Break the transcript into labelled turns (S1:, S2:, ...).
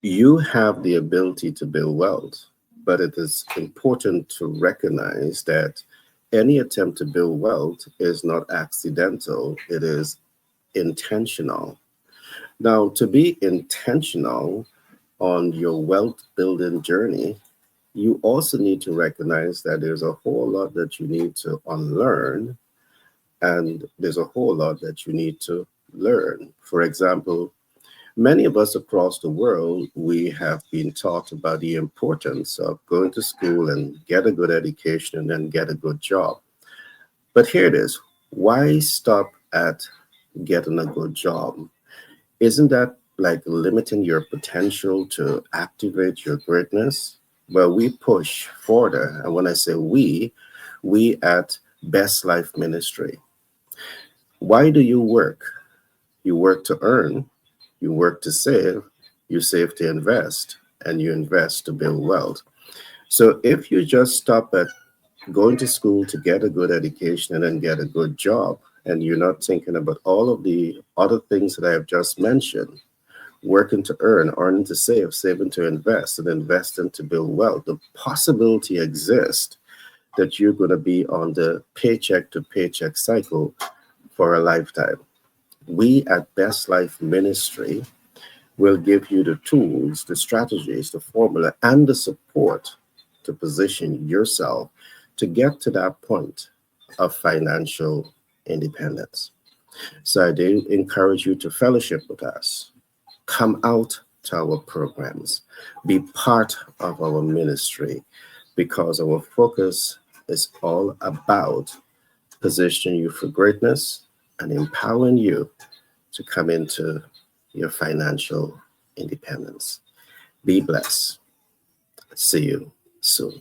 S1: You have the ability to build wealth, but it is important to recognize that any attempt to build wealth is not accidental, it is intentional. Now, to be intentional on your wealth building journey, you also need to recognize that there's a whole lot that you need to unlearn, and there's a whole lot that you need to learn. For example, many of us across the world, we have been taught about the importance of going to school and get a good education and then get a good job. But here it is. Why stop at getting a good job? Isn't that like limiting your potential to activate your greatness? Well, we push further. And when I say we at Best Life Ministry. Why do you work? You work to earn, you work to save, you save to invest, and you invest to build wealth. So if you just stop at going to school to get a good education and then get a good job, and you're not thinking about all of the other things that I have just mentioned, working to earn, earning to save, saving to invest, and investing to build wealth, the possibility exists that you're going to be on the paycheck to paycheck cycle for a lifetime. We at Best Life Ministry will give you the tools, the strategies, the formula, and the support to position yourself to get to that point of financial independence. So I do encourage you to fellowship with us. Come out to our programs. Be part of our ministry because our focus is all about positioning you for greatness and empowering you to come into your financial independence. Be blessed. See you soon.